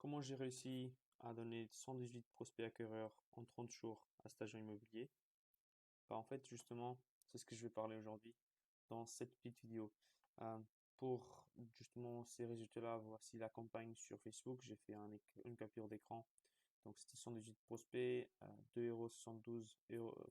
Comment j'ai réussi à donner 118 prospects acquéreurs en 30 jours à cet agent immobilier? En fait, justement, c'est ce que je vais parler aujourd'hui dans cette petite vidéo. Euh, pour justement ces résultats-là, voici la campagne sur Facebook. J'ai fait une capture d'écran. Donc, c'était 118 prospects, 2,72 €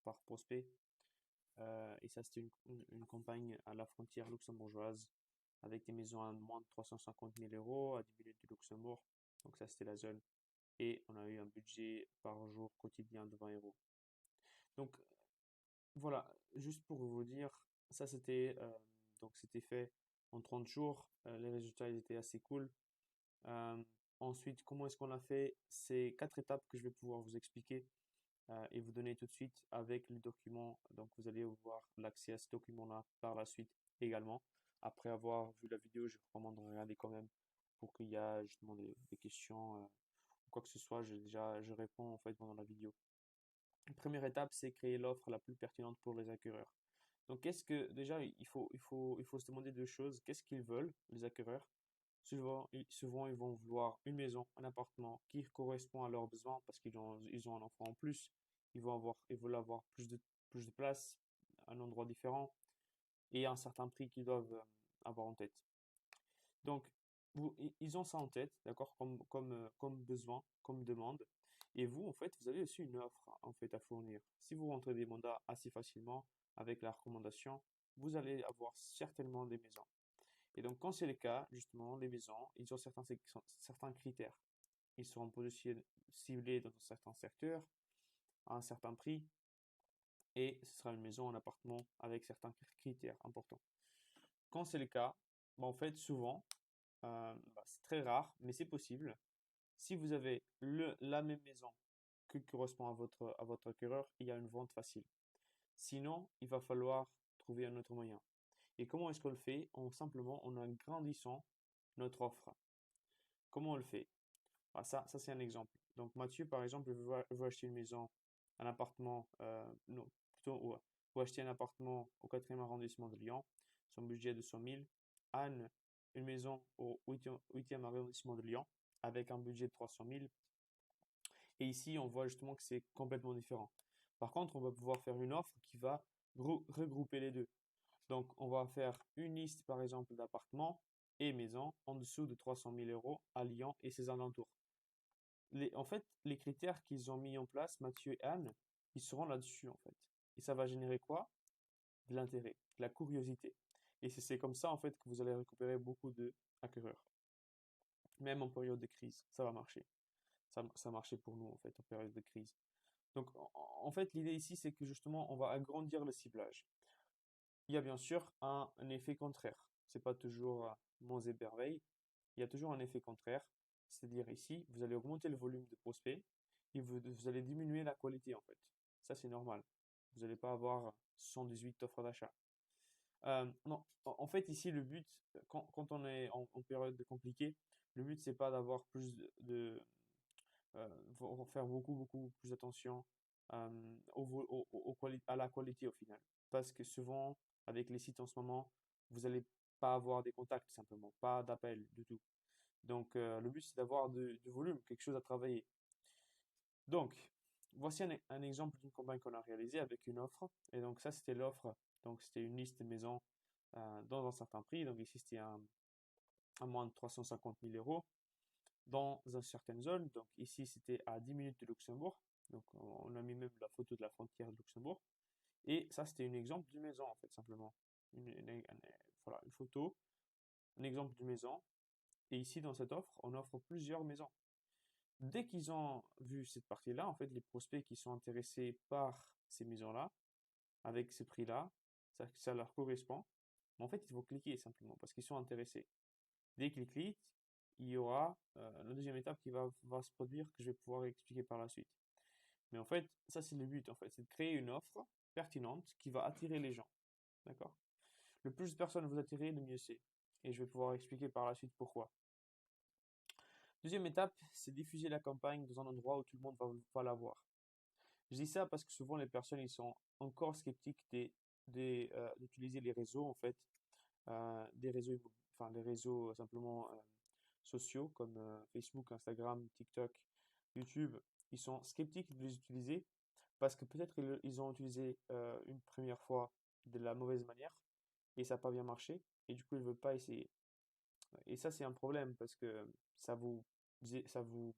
par prospect. Et ça, c'était une campagne à la frontière luxembourgeoise avec des maisons à moins de 350 000 euros à 10 minutes du Luxembourg. Donc, ça, c'était la zone. Et on a eu un budget par jour quotidien de 20 euros. Donc, voilà, juste pour vous dire, ça, c'était fait en 30 jours. Les résultats, ils étaient assez cool. Euh, Ensuite, comment est-ce qu'on a fait? C'est 4 étapes que je vais pouvoir vous expliquer et vous donner tout de suite avec le document. Donc, vous allez avoir l'accès à ce document-là par la suite également. Après avoir vu la vidéo, je recommande de regarder quand même pour qu'il y ait justement des questions ou quoi que ce soit. Je réponds en fait pendant la vidéo. La première étape, c'est créer l'offre la plus pertinente pour les acquéreurs. Donc, déjà, il faut se demander deux choses. Qu'est-ce qu'ils veulent, les acquéreurs? Souvent, ils vont vouloir une maison, un appartement qui correspond à leurs besoins parce qu'ils ont un enfant en plus. Ils veulent avoir plus de place, un endroit différent et un certain prix qu'ils doivent avoir en tête. Donc, ils ont ça en tête, d'accord, comme besoin, comme demande. Et vous, en fait, vous avez aussi une offre, en fait, à fournir. Si vous rentrez des mandats assez facilement avec la recommandation, vous allez avoir certainement des maisons. Et donc, quand c'est le cas, justement, les maisons, ils ont certains critères. Ils seront ciblés dans un certain secteur, à un certain prix, et ce sera une maison, un appartement avec certains critères importants. Quand c'est le cas, en fait, souvent, c'est très rare, mais c'est possible. Si vous avez la même maison qui correspond à votre acquéreur, il y a une vente facile. Sinon, il va falloir trouver un autre moyen. Et comment est-ce qu'on le fait? Simplement en agrandissant notre offre. Comment on le fait? Ça c'est un exemple. Donc Mathieu, par exemple, veut acheter une maison, un appartement, non, plutôt, ouais, veut acheter un appartement au 4e arrondissement de Lyon. Son budget est de 100 000. Anne, une maison au 8e arrondissement de Lyon avec un budget de 300 000. Et ici, on voit justement que c'est complètement différent. Par contre, on va pouvoir faire une offre qui va regrouper les deux. Donc, on va faire une liste, par exemple, d'appartements et maisons en dessous de 300 000 euros à Lyon et ses alentours. En fait, les critères qu'ils ont mis en place, Mathieu et Anne, ils seront là-dessus, en fait. Et ça va générer quoi? De l'intérêt, de la curiosité. Et c'est comme ça, en fait, que vous allez récupérer beaucoup de acquéreurs. Même en période de crise, ça va marcher. Ça marchait pour nous, en fait, en période de crise. Donc, en fait, l'idée ici, c'est que justement, on va agrandir le ciblage. Il y a bien sûr un effet contraire. C'est pas toujours monts et merveilles. Il y a toujours un effet contraire. C'est-à-dire ici, vous allez augmenter le volume de prospects et vous allez diminuer la qualité en fait. Ça, c'est normal. Vous n'allez pas avoir 118 offres d'achat. Non, en fait, ici, le but, quand on est en période compliquée, le but, c'est pas d'avoir plus faut faire beaucoup, beaucoup plus attention à la qualité au final. Parce que souvent, avec les sites en ce moment, vous n'allez pas avoir des contacts simplement, pas d'appels du tout. Donc, le but, c'est d'avoir du volume, quelque chose à travailler. Donc, voici un exemple d'une campagne qu'on a réalisée avec une offre. Et donc, ça, c'était l'offre. Donc, c'était une liste de maisons dans un certain prix. Donc, ici, c'était à moins de 350 000 euros dans une certaine zone. Donc ici, c'était à 10 minutes de Luxembourg. Donc on a mis même la photo de la frontière de Luxembourg. Et ça, c'était un exemple d'une maison, en fait, simplement. Voilà, une photo, un exemple d'une maison. Et ici, dans cette offre, on offre plusieurs maisons. Dès qu'ils ont vu cette partie-là, en fait, les prospects qui sont intéressés par ces maisons-là, avec ce prix-là, ça leur correspond. Mais en fait, il faut cliquer simplement parce qu'ils sont intéressés. Dès qu'ils cliquent, il y aura la deuxième étape qui va se produire que je vais pouvoir expliquer par la suite. Mais en fait, ça c'est le but en fait, c'est de créer une offre pertinente qui va attirer les gens. D'accord? Le plus de personnes vous attirez, le mieux c'est. Et je vais pouvoir expliquer par la suite pourquoi. Deuxième étape, c'est diffuser la campagne dans un endroit où tout le monde va la voir. Je dis ça parce que souvent les personnes ils sont encore sceptiques d'utiliser les réseaux en fait, des réseaux, enfin des réseaux simplement sociaux comme Facebook, Instagram, TikTok, YouTube, ils sont sceptiques de les utiliser parce que peut-être ils ont utilisé une première fois de la mauvaise manière et ça n'a pas bien marché et du coup ils ne veulent pas essayer. Et ça, c'est un problème parce que ça vous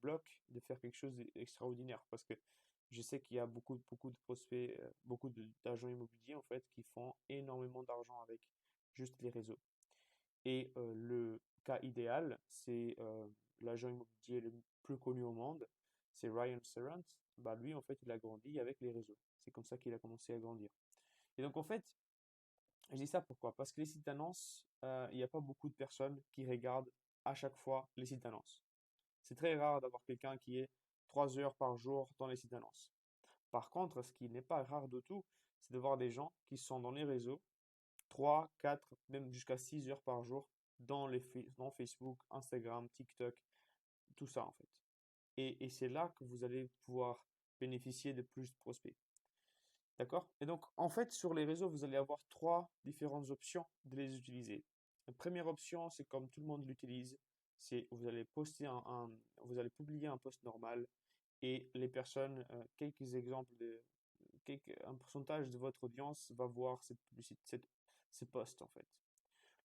bloque de faire quelque chose d'extraordinaire. Parce que je sais qu'il y a beaucoup de prospects, d'agents immobiliers en fait, qui font énormément d'argent avec juste les réseaux. Et le cas idéal, c'est l'agent immobilier le plus connu au monde, c'est Ryan Serrant. Bah, lui, en fait, il a grandi avec les réseaux. C'est comme ça qu'il a commencé à grandir. Et donc, en fait, je dis ça pourquoi? Parce que les sites d'annonces, il n'y a pas beaucoup de personnes qui regardent à chaque fois les sites d'annonces. C'est très rare d'avoir quelqu'un qui est 3 heures par jour dans les sites d'annonces. Par contre, ce qui n'est pas rare du tout, c'est de voir des gens qui sont dans les réseaux 3, 4, même jusqu'à 6 heures par jour dans Facebook, Instagram, TikTok, tout ça en fait. Et c'est là que vous allez pouvoir bénéficier de plus de prospects. D'accord? Et donc, en fait, sur les réseaux, vous allez avoir trois différentes options de les utiliser. La première option, c'est comme tout le monde l'utilise, c'est vous allez vous allez publier un post normal et les personnes, quelques exemples un pourcentage de votre audience va voir cette publicité, ce post en fait.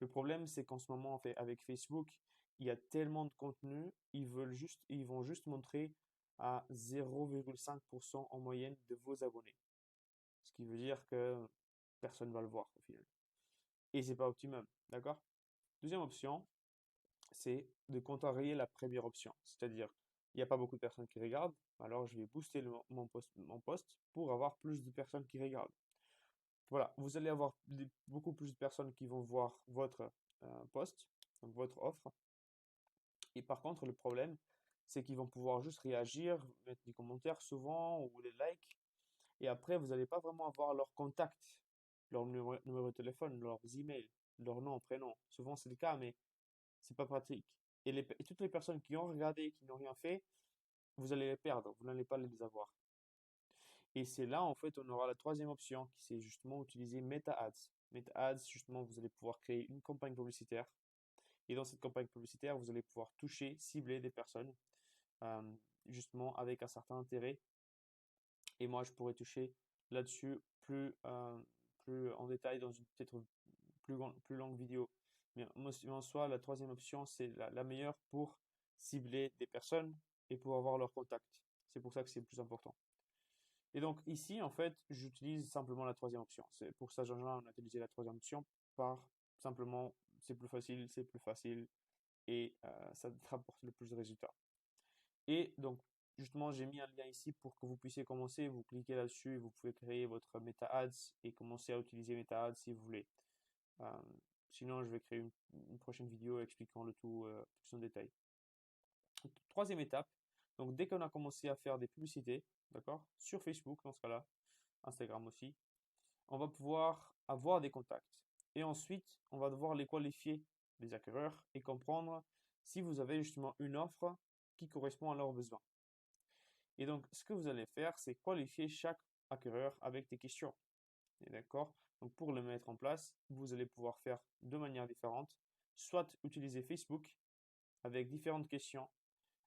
Le problème, c'est qu'en ce moment, en fait, avec Facebook, il y a tellement de contenu, ils vont juste montrer à 0,5% en moyenne de vos abonnés. Ce qui veut dire que personne ne va le voir au final. Et c'est pas optimum, d'accord? Deuxième option, c'est de contrarier la première option. C'est-à-dire, il n'y a pas beaucoup de personnes qui regardent, alors je vais booster mon post pour avoir plus de personnes qui regardent. Voilà, vous allez avoir beaucoup plus de personnes qui vont voir votre post, donc votre offre. Et par contre, le problème, c'est qu'ils vont pouvoir juste réagir, mettre des commentaires souvent ou des likes. Et après, vous n'allez pas vraiment avoir leur contact, leur numéro de téléphone, leurs emails, leur nom, prénom. Souvent, c'est le cas, mais c'est pas pratique. Et toutes les personnes qui ont regardé et qui n'ont rien fait, vous allez les perdre, vous n'allez pas les avoir. Et c'est là, en fait, on aura la troisième option, qui c'est justement utiliser Meta Ads. Meta Ads, justement, vous allez pouvoir créer une campagne publicitaire. Et dans cette campagne publicitaire, vous allez pouvoir toucher, cibler des personnes, euh, justement, avec un certain intérêt. Et moi, je pourrais toucher là-dessus plus en détail dans une peut-être plus longue vidéo. Mais en soi, la troisième option, c'est la meilleure pour cibler des personnes et pour avoir leur contact. C'est pour ça que c'est le plus important. Et donc ici, en fait, j'utilise simplement la troisième option. C'est pour ça, Jean-Jean, on a utilisé la troisième option par simplement, c'est plus facile et ça te rapporte le plus de résultats. Et donc, justement, j'ai mis un lien ici pour que vous puissiez commencer. Vous cliquez là-dessus, vous pouvez créer votre Meta Ads et commencer à utiliser Meta Ads si vous voulez. Euh, Sinon, je vais créer une prochaine vidéo expliquant le tout plus en détail. Troisième étape, donc dès qu'on a commencé à faire des publicités, d'accord, sur Facebook dans ce cas-là, Instagram aussi, on va pouvoir avoir des contacts. Et ensuite, on va devoir les qualifier, les acquéreurs, et comprendre si vous avez justement une offre qui correspond à leurs besoins. Et donc, ce que vous allez faire, c'est qualifier chaque acquéreur avec des questions. D'accord? Donc, pour le mettre en place, vous allez pouvoir faire de manière différente. Soit utiliser Facebook avec différentes questions.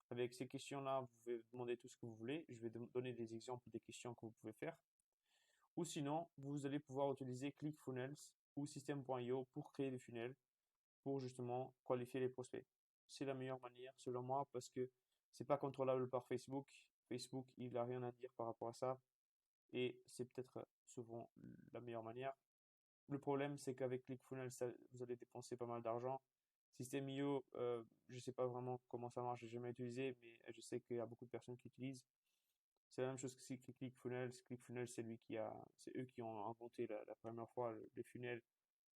Avec ces questions-là, vous pouvez demander tout ce que vous voulez. Je vais donner des exemples des questions que vous pouvez faire. Ou sinon, vous allez pouvoir utiliser ClickFunnels ou System.io pour créer des funnels pour justement qualifier les prospects. C'est la meilleure manière selon moi parce que c'est pas contrôlable par Facebook. Facebook, il n'a rien à dire par rapport à ça et c'est peut-être souvent la meilleure manière. Le problème, c'est qu'avec ClickFunnels, vous allez dépenser pas mal d'argent. System.io, je ne sais pas vraiment comment ça marche, j'ai jamais utilisé, mais je sais qu'il y a beaucoup de personnes qui utilisent. C'est la même chose que ClickFunnels. ClickFunnels, c'est eux qui ont inventé la première fois les funnels.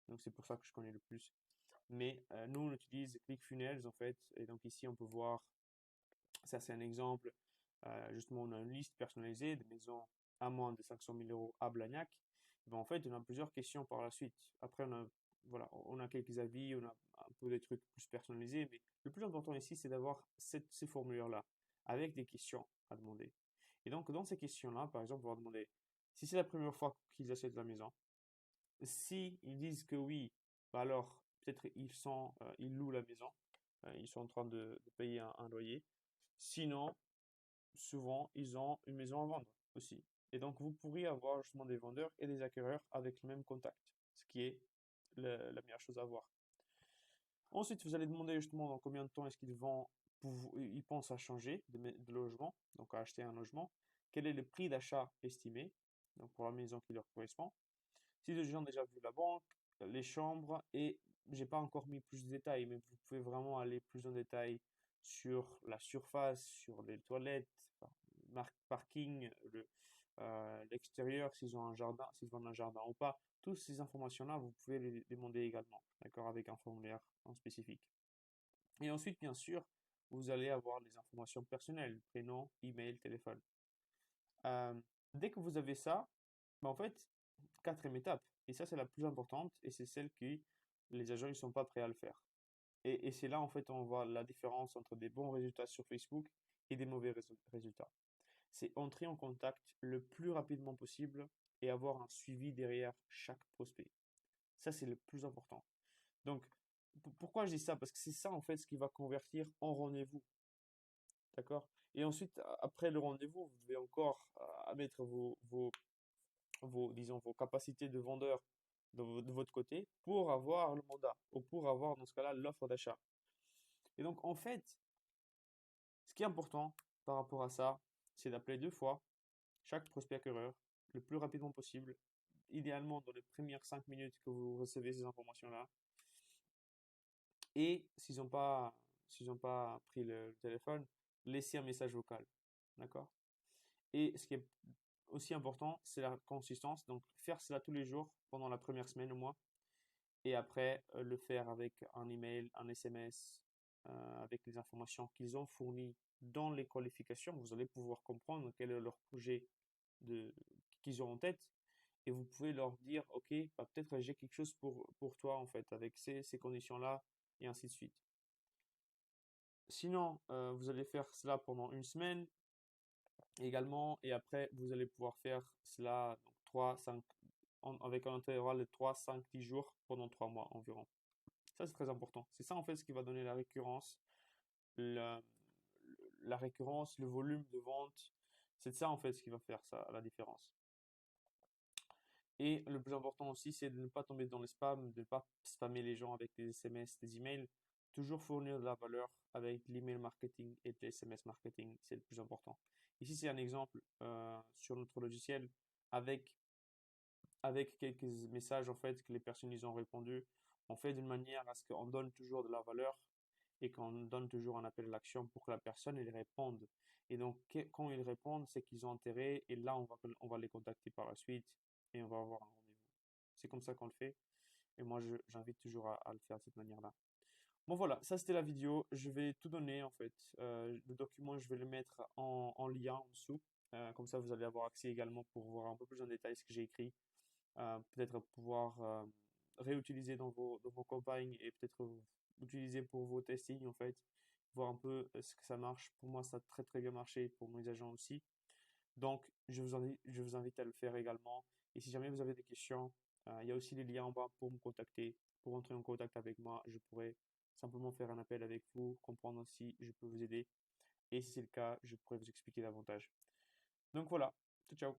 Donc c'est pour ça que je connais le plus. Mais nous, on utilise ClickFunnels en fait. Et donc ici, on peut voir, ça c'est un exemple. Justement, on a une liste personnalisée de maisons à moins de 500 000 euros à Blagnac. Ben, en fait, on a plusieurs questions par la suite. Après, voilà, on a quelques avis, on a un peu des trucs plus personnalisés. Mais le plus important ici, c'est d'avoir ces formulaires-là avec des questions à demander. Et donc, dans ces questions-là, par exemple, on va demander si c'est la première fois qu'ils achètent la maison. Si ils disent que oui, bah alors peut-être ils louent la maison. ils sont en train de payer un loyer. Sinon, souvent, ils ont une maison à vendre aussi. Et donc, vous pourriez avoir justement des vendeurs et des acquéreurs avec le même contact, ce qui est la meilleure chose à avoir. Ensuite, vous allez demander justement dans combien de temps est-ce ils pensent à changer de logement, donc à acheter un logement. Quel est le prix d'achat estimé, donc pour la maison qui leur correspond. Si les gens ont déjà vu la banque, les chambres, et j'ai pas encore mis plus de détails, mais vous pouvez vraiment aller plus en détail sur la surface, sur les toilettes, parking, l'extérieur, s'ils ont un jardin, s'ils vendent un jardin ou pas. Toutes ces informations-là, vous pouvez les demander également, d'accord, avec un formulaire en spécifique. Et ensuite, bien sûr, vous allez avoir les informations personnelles, prénom, email, téléphone. Euh, Dès que vous avez ça, ben, en fait, quatrième étape, et ça c'est la plus importante, et c'est celle que les agents ne sont pas prêts à le faire. Et c'est là en fait on voit la différence entre des bons résultats sur Facebook et des mauvais résultats. C'est entrer en contact le plus rapidement possible et avoir un suivi derrière chaque prospect. Ça c'est le plus important. Donc pourquoi je dis ça? Parce que c'est ça en fait ce qui va convertir en rendez-vous. D'accord? Et ensuite, après le rendez-vous, vous devez encore mettre disons, vos capacités de vendeur de votre côté pour avoir le mandat ou pour avoir, dans ce cas-là, l'offre d'achat. Et donc, en fait, ce qui est important par rapport à ça, c'est d'appeler 2 fois chaque prospect acquéreur le plus rapidement possible, idéalement dans les premières 5 minutes que vous recevez ces informations-là. Et s'ils n'ont pas pris le téléphone, laissez un message vocal. D'accord? Et ce qui est aussi important, c'est la consistance. Donc, faire cela tous les jours pendant la première semaine au moins. Et après, le faire avec un email, un SMS, avec les informations qu'ils ont fournies dans les qualifications. Vous allez pouvoir comprendre quel est leur projet qu'ils ont en tête. Et vous pouvez leur dire, OK, bah, peut-être j'ai quelque chose pour toi, en fait, avec ces conditions-là, et ainsi de suite. Sinon, vous allez faire cela pendant une semaine également, et après, vous allez pouvoir faire cela donc 3, 5, avec un intervalle de 3, 5, 10 jours pendant 3 mois environ. Ça, c'est très important. C'est ça, en fait, ce qui va donner la récurrence, la, la récurrence, le volume de vente. C'est ça, en fait, ce qui va faire ça, la différence. Et le plus important aussi, c'est de ne pas tomber dans le spam, de ne pas spammer les gens avec des SMS, des emails. Toujours fournir de la valeur avec l'email marketing et le SMS marketing, c'est le plus important. Ici, c'est un exemple sur notre logiciel avec, avec quelques messages en fait que les personnes ils ont répondu. On fait d'une manière à ce qu'on donne toujours de la valeur et qu'on donne toujours un appel à l'action pour que la personne elle réponde. Et donc, quand ils répondent, c'est qu'ils ont intérêt et là, on va les contacter par la suite et on va avoir un rendez-vous. C'est comme ça qu'on le fait. Et moi, j'invite toujours à le faire de cette manière-là. Bon, voilà, ça c'était la vidéo. Je vais tout donner en fait. Le document, je vais le mettre en lien en dessous. Comme ça, vous allez avoir accès également pour voir un peu plus en détail ce que j'ai écrit. Peut-être pouvoir réutiliser dans vos campagnes et peut-être utiliser pour vos testings en fait. Voir un peu ce que ça marche. Pour moi, ça a très très bien marché pour mes agents aussi. Donc, je vous invite à le faire également. Et si jamais vous avez des questions, il y a aussi les liens en bas pour me contacter, pour entrer en contact avec moi. Je pourrais simplement faire un appel avec vous, comprendre si je peux vous aider. Et si c'est le cas, je pourrais vous expliquer davantage. Donc voilà, ciao, ciao.